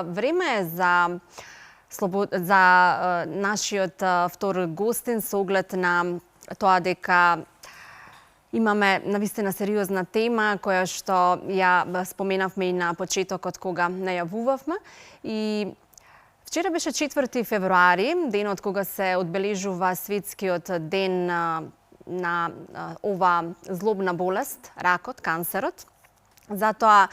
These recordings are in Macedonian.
Време е за нашиот втор гостин со оглед на тоа дека имаме навистина сериозна тема која што ја споменавме и на почетокот кога најавувавме. И вчера беше 4 февруари, денот кога се одбележува светскиот ден на ова злобна болест, ракот, канцерот. Затоа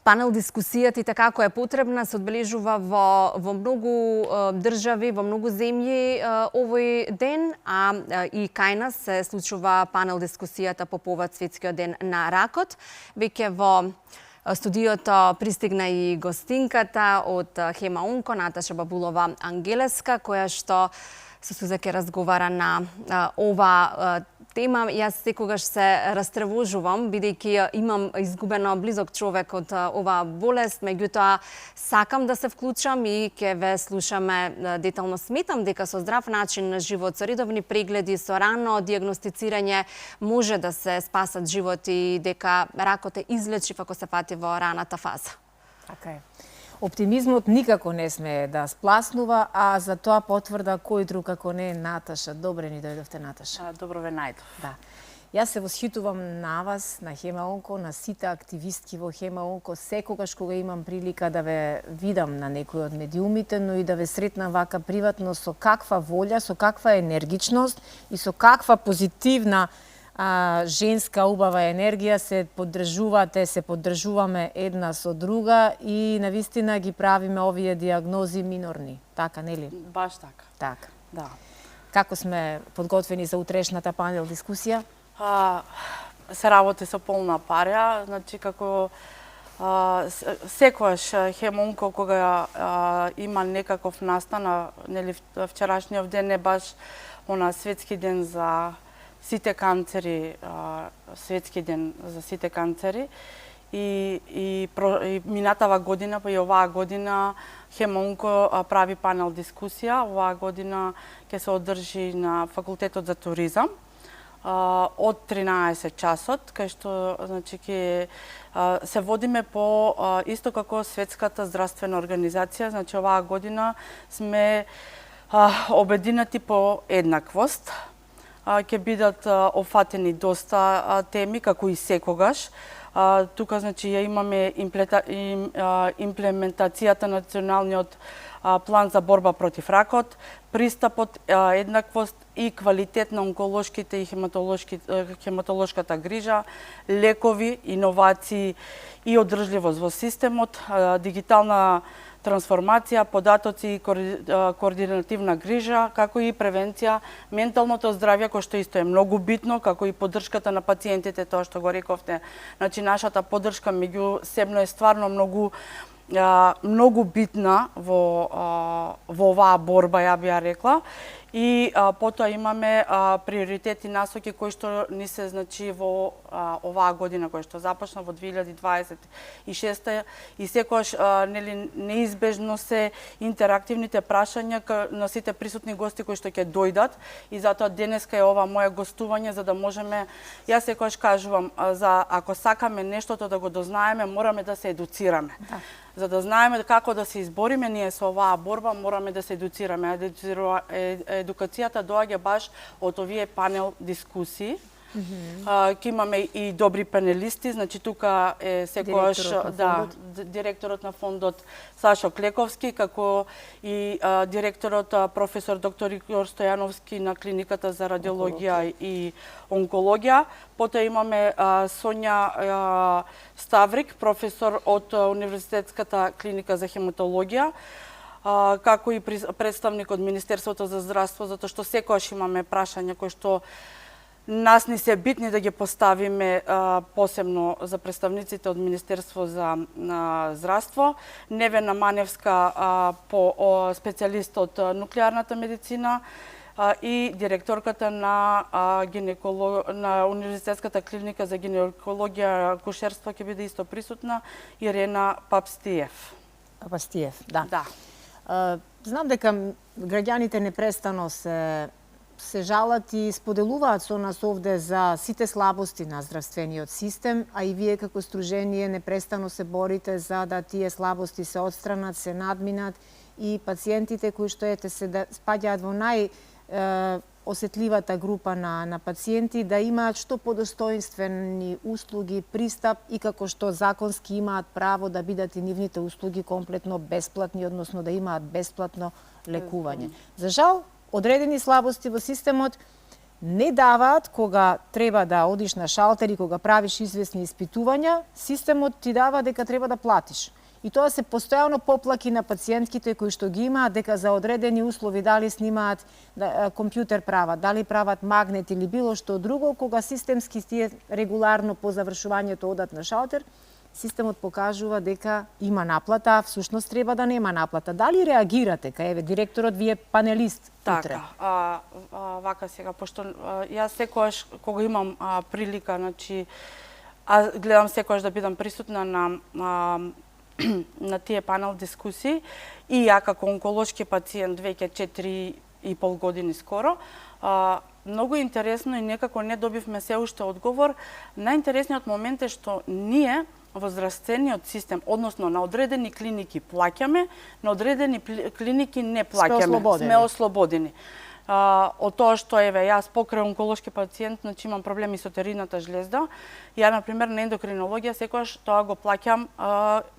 панел дискусијата и така како е потребна се одбележува во многу држави, во многу земји овој ден, а и кај нас се случува панел дискусијата по повод светскиот ден на ракот. Веќе во студиото пристигна и гостинката од Хема Онко, Наташа Бабулова Ангелеска, која што со суза ќе разговара на ова тема. Јас секогаш се растревожувам, бидејќи имам изгубено близок човек од оваа болест, меѓутоа сакам да се вклучам и ќе ве слушаме детално. Сметам дека со здрав начин на живот, со редовни прегледи, со рано дијагностицирање може да се спасат животи и дека ракот е излечив ако се пати во раната фаза. Така е. Оптимизмот никако не сме да спласнува, а за тоа потврда кој друг како не Наташа. Добре ни дојдовте, Наташа. Добро ве најдов. Да. Јас се восхитувам на вас, на Хема Онко, на сите активистки во Хема Онко, секогаш кога имам прилика да ве видам на некој од медиумите, но и да ве сретнам вака приватно со каква волја, со каква енергичност и со каква позитивна женска убава енергија се поддржувате, се поддржуваме една со друга и навистина ги правиме овие дијагнози минорни. Така, нели? Баш така. Така. Да. Како сме подготвени за утрешната панел дискусија? Се работи со полна парја, значи како секогаш Хема Онко кога има некаков настан, нели вчерашниот ден е баш светски ден за сите канцери, светски ден за сите канцери и минатава година, па и оваа година Хема Онко прави панел дискусија. Оваа година ќе се одржи на факултетот за туризам од 13 часот, кај што значи ќе се водиме по исто како Светската здравствена организација, значи оваа година сме обединети по еднаквост. Ќе бидат офатени доста теми, како и секогаш. Тука значи ја имаме имплементацијата на националниот план за борба против ракот, пристапот, еднаквост и квалитет на онколошките и хематолошката грижа, лекови, иновации и одржливост во системот, дигитална трансформација, податоци и координативна грижа, како и превенција, менталното здравје, кој што исто е многу битно, како и поддршката на пациентите, тоа што го рековте. Значи, нашата поддршка меѓусебно е стварно многу битна во оваа борба, ја би ја рекла. И потоа имаме приоритети насоки кои што ни се значи во оваа година која што започна во 2026 и секогаш нели неизбежно се интерактивните прашања на сите присутни гости кои што ќе дојдат и затоа денеска е ова моје гостување за да можеме, јас секогаш кажувам, за ако сакаме нештото да го дознаеме, мораме да се едуцираме. Да. За да знаеме како да се избориме ние со оваа борба, мораме да се едуцираме. Едукацијата доаѓа баш од овие панел дискусии. Ќе имаме и добри панелисти, значи тука е секогаш директорот на фондот Сашо Клековски, како и директорот професор доктор Игор Стојановски на клиниката за радиологија и онкологија. Потоа имаме Сонја Ставрик, професор од Универзитетската клиника за хематологија, како и представник од Министерството за здравство, затоа што секогаш имаме прашања кои што нас ни се битни да ги поставиме посебно за представниците од Министерство за здравство. Невена Маневска, специјалист од нуклеарната медицина и директорката на Универзитетската клиника за гинекологија и акушерство ќе биде исто присутна, Ирена Папстиев. Папстиев, да. Знам дека граѓаните непрестано се се жалат и споделуваат со нас овде за сите слабости на здравствениот систем, а и вие како сдружение непрестано се борите за да тие слабости се отстранат, се надминат и пациентите кои што спаѓаат во осетливата група на пациенти да имаат што подостоинствени услуги, пристап и како што законски имаат право да бидат и нивните услуги комплетно бесплатни, односно да имаат бесплатно лекување. За жал, одредени слабости во системот не даваат кога треба да одиш на шалтер и кога правиш известни испитувања, системот ти дава дека треба да платиш. И тоа се постојано поплаки на пациентките кои што ги имаат дека за одредени услови дали снимаат компјутер прават, дали прават магнет или било што друго, кога системски тие регуларно по завршувањето одат на шалтер, системот покажува дека има наплата, а всушност треба да нема наплата. Дали реагирате, кај директорот ви е панелист утре? Така, вака сега, пошто јас секогаш кога имам прилика, значи, гледам секогаш да бидам присутна на тие панел дискусии и ја како онколошки пациент веќе 4,5 години скоро, многу интересно и некако не добивме се уште одговор. Најинтересниот момент е што ние во здравствениот систем, односно на одредени клиники плаќаме, на одредени клиники не плаќаме. Сме ослободени. Од тоа што јас покрај онколошки пациент, значи имам проблеми со теридната жлезда. Ја на пример на ендокринологија секогаш тоа го плаќам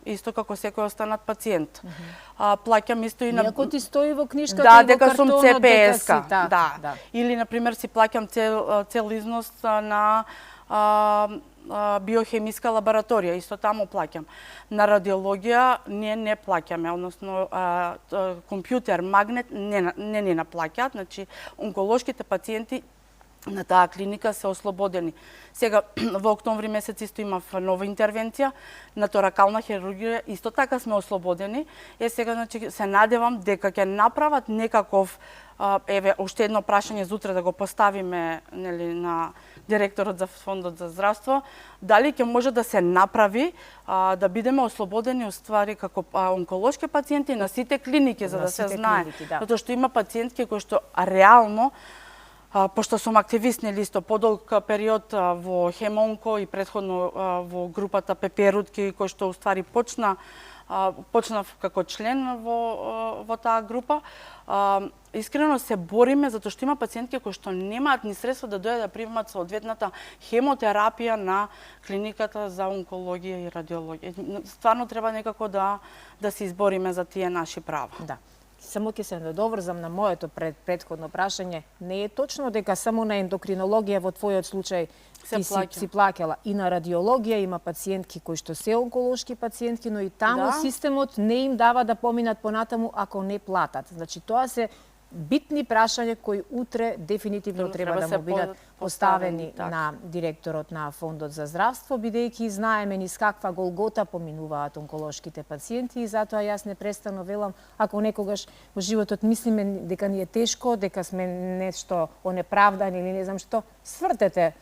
исто како секој останат пациент. Плаќам исто и на Иако ти стои во книжката и во дека сум картонот ЦПС-ка. Да. Или на пример си плаќам цел износ на биохемиска лабораторија, исто таму плаќам. На радиологија ние не плаќаме, односно компјутер, магнет не ни наплаќаат, значи онколошките пациенти на таа клиника се ослободени. Сега во октомври месец исто имав нова интервенција на торакална хирургија, исто така сме ослободени. Сега значи се надевам дека ќе направат некаков уште едно прашање за утре да го поставиме, нели, на директорот за Фондот за здравство, дали ќе може да се направи да бидеме ослободени уствари како онколошки пациенти на сите клиники, за да се знае. Затоа што има пациентки кои што реално, пошто сум активист, нели, исто подолг период во Хемонко и претходно во групата Пеперутки, кој што уствари почнав како член во таа група. Искрено се бориме затоа што има пациентки кои што немаат ни средства да дојдат да примат соодветната хемотерапија на клиниката за онкологија и радиологија. Стварно треба некако да се избориме за тие наши права. Да. Само ќе се надоврзам на моето претходно прашање. Не е точно дека само на ендокринологија во твојот случај си плаќала. И на радиологија има пациентки кои што се онколошки пациентки, но и таму системот не им дава да поминат понатаму ако не платат. Значи тоа се битни прашања кои утре дефинитивно треба да му бидат поставени на директорот на Фондот за здравство, бидејќи знаеме низ каква голгота поминуваат онколошките пациенти и затоа јас непрестано велам, ако некогаш во животот мислиме дека ни е тешко, дека сме нешто онеправдани или не знам што, свртете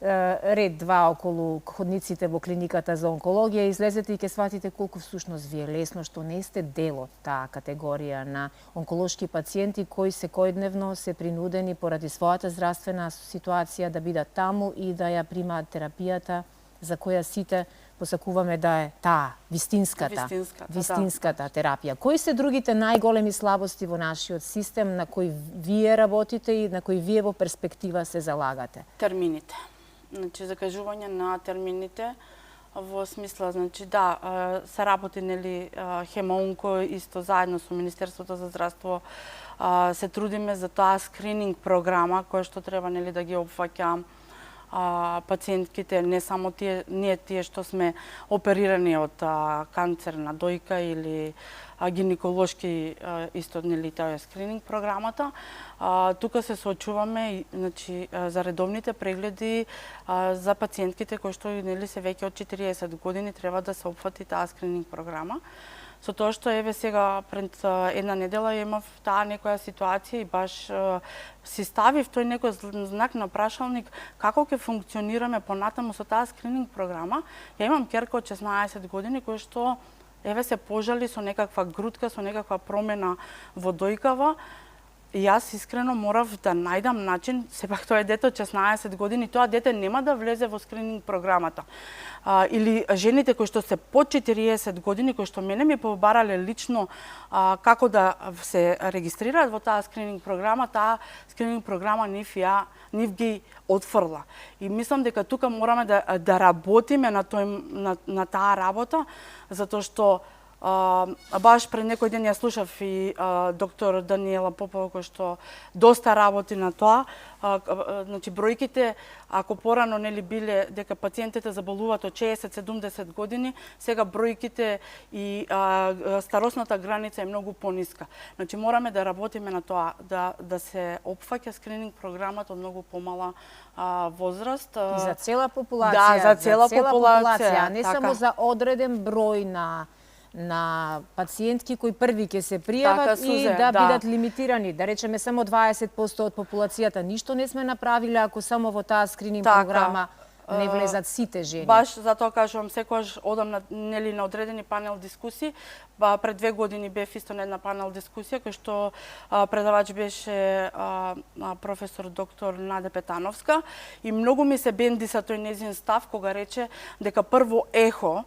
ред 2 околу ходниците во клиниката за онкологија, излезете и ќе сватите колку всушност ви е лесно што не сте дел од таа категорија на онколошки пациенти кои секојдневно се принудени поради својата здравствена ситуација да бидат таму и да ја примаат терапијата за која сите посакуваме да е таа вистинската терапија. Кои се другите најголеми слабости во нашиот систем на кои вие работите и на кои вие во перспектива се залагате? Термините. Значи, закажување на термините во смисла, значи, се работи, нели, Хемонко исто заедно со Министерството за здравство се трудиме за таа скрининг програма која што треба, нели, да ги опфаќа пациентките, не само тие што сме оперирани од канцер на дојка или гинеколошки исто, нели, тоа е скрининг програмата. Тука се соочуваме, значи, за редовните прегледи за пациентките кои што, нели, се веќе од 40 години треба да се опфати таа скрининг програма. Со тоа што сега пред една недела имав таа некоја ситуација и баш си ставив тој некој знак на прашалник како ќе функционираме понатаму со таа скрининг програма. Ја имам ќерка од 16 години која што се пожали со некаква грудка, со некаква промена во дојкава Јас искрено морав да најдам начин, сепак тоа е дете од 16 години, тоа дете нема да влезе во скрининг програмата. Или жените кои што се под 40 години, кои што мене ми побарале лично како да се регистрираат во таа скрининг програма, таа скрининг програма нив ги отфрла. И мислам дека тука мораме да работиме на таа работа, затоа што баш пред некој ден ја слушав и доктор Даниела Попова, кој што доста работи на тоа. Значи бројките, ако порано нели биле дека пациентите заболуваат од 60-70 години, сега бројките и старосната граница е многу пониска. Значи мораме да работиме на тоа, да се опфаќа скрининг програмата од многу помала возраст. И за цела популација. Да, за цела популација, а не само за одреден број на пациентки кои први ќе се пријават и да бидат лимитирани. Да речеме само 20% од популацијата. Ништо не сме направиле ако само во таа скрининг програма не влезат сите жени. Баш затоа кажувам, секогаш одам на одредени панел дискусии. Пред 2 години бев исто на една панел дискусија кој што предавач беше професор доктор Наде Петановска и многу ми се бенди са тој нејзин став кога рече дека прво ехо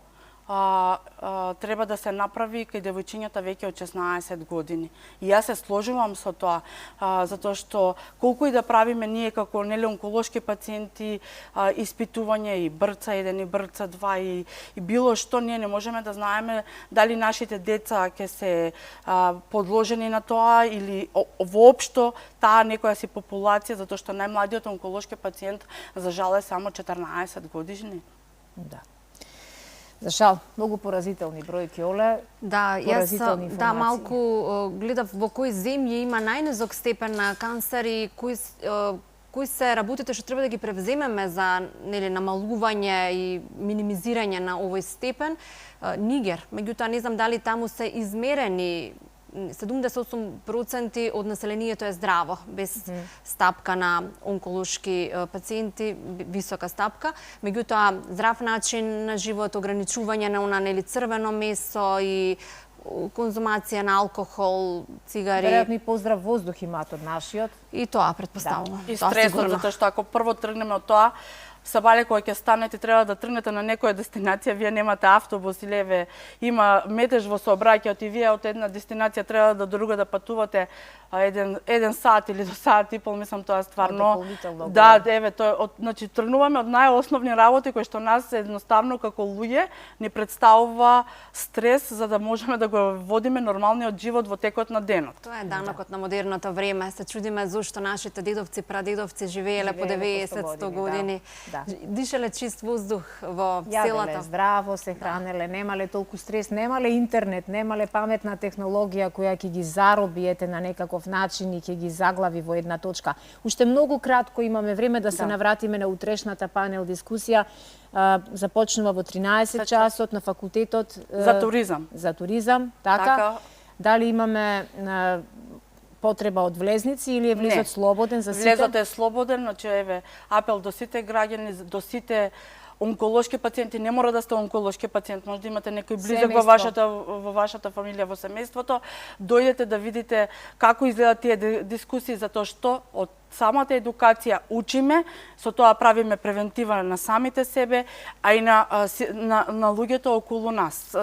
треба да се направи кај девојчињата веќе од 16 години. И јас се сложувам со тоа, затоа што колку и да правиме ние како онколошки пациенти испитување и БРЦА-1 и БРЦА-2 и било што, ние не можеме да знаеме дали нашите деца ќе се подложени на тоа или воопшто таа некоја си популација, затоа што најмладиот онколошки пациент за жал е само 14 годишни. Да. За шал, многу поразителни бројки, Оле. Да, јас малку гледав во кои земји има најнизок степен на канцер и кои се работите што треба да ги превземеме за намалување и минимизирање на овој степен. Нигер, меѓутоа не знам дали таму се измерени 78% од населението е здраво, без стапка на онколошки пациенти, висока стапка. Меѓутоа, здрав начин на живот, ограничување на црвено месо и конзумација на алкохол, цигари. Веројатно и поздрав воздух имаат од нашиот. И тоа, претпоставувам. И стресот, затоа што ако прво тргнеме од тоа, сабале кога ќе станете треба да тргнете на некоја дестинација, вие немате автобус или има метеж во сообраќајот и вие од една дестинација треба до друга да патувате еден сат или до сат и пол, мислам тоа стварно. Да, тоа, значи тргнуваме од најосновни работи кои што нас едноставно како луѓе ни представува стрес за да можеме да го водиме нормалниот живот во текот на денот. Тоа е данокот на модерното време. Се чудиме зошто нашите дедовци, прадедовци живееле по 90-100 години. Дишале чист воздух во селата. Јаделе здраво, се хранеле, немале толку стрес, немале интернет, немале паметна технологија која ќе ги зароби на некаков начин и ќе ги заглави во една точка. Уште многу кратко имаме време да се навратиме на утрешната панел дискусија. Започнува во 13 часот на факултетот за туризам. За туризам, така. Дали имаме потреба од влезници или е влезот слободен за сите? Влезот е слободен, значи апел до сите граѓани, до сите онколошки пациенти, не мора да сте онколошки пациент, може да имате некој близок во вашата фамилија, во семејството, дојдете да видите како изгледаат тие дискусии, затоа што од самата едукација учиме, со тоа правиме превентива на самите себе, а и на луѓето околу нас.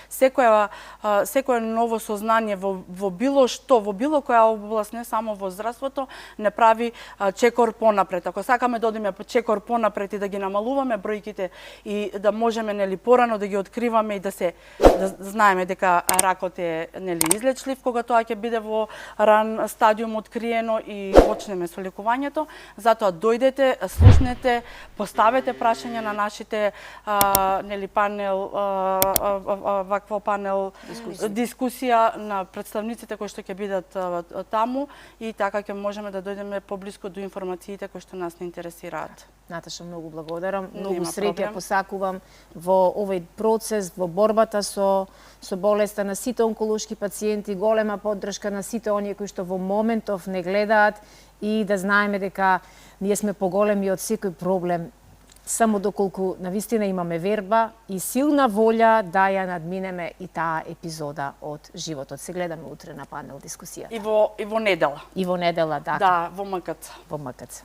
Секое ново сознание во било што, во било која област, не само во здравството, не прави чекор понапред. Ако сакаме да одиме чекор понапред и да ги намалуваме бројките и да можеме порано да ги откриваме и да знаеме дека ракот е излечлив кога тоа ќе биде во ран стадиум откриено и почнеме со лекувањето, затоа дојдете, слушнете, поставете прашања на нашите панел, вакво панел дискусија на представниците кои што ќе бидат таму и така ќе можеме да дојдеме поблиску до информациите кои што нас не интересираат. Наташа, многу благодарам. Многу среќа посакувам во овој процес, во борбата со болеста на сите онколошки пациенти, голема поддршка на сите оние кои што во моментов не гледаат и да знаеме дека ние сме поголеми од секој проблем само доколку навистина имаме верба и силна волја да ја надминеме и таа епизода од животот. Се гледаме утре на панел дискусија. И во недела. И во недела, да. Да, во МКЦ. Во МКЦ.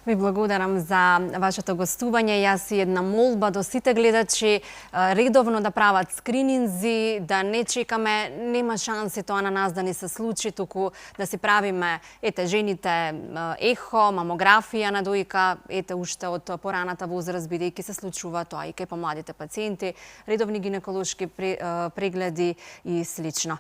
Ви благодарам за вашето гостување. Јас и една молба до сите гледачи редовно да прават скрининзи, да не чекаме, нема шанси тоа на нас да ни се случи, туку да си правиме, жените ехо, мамографија на дојка, уште од пораната возраст, бидејќи се случува тоа и кај помладите пациенти, редовни гинеколошки прегледи и слично.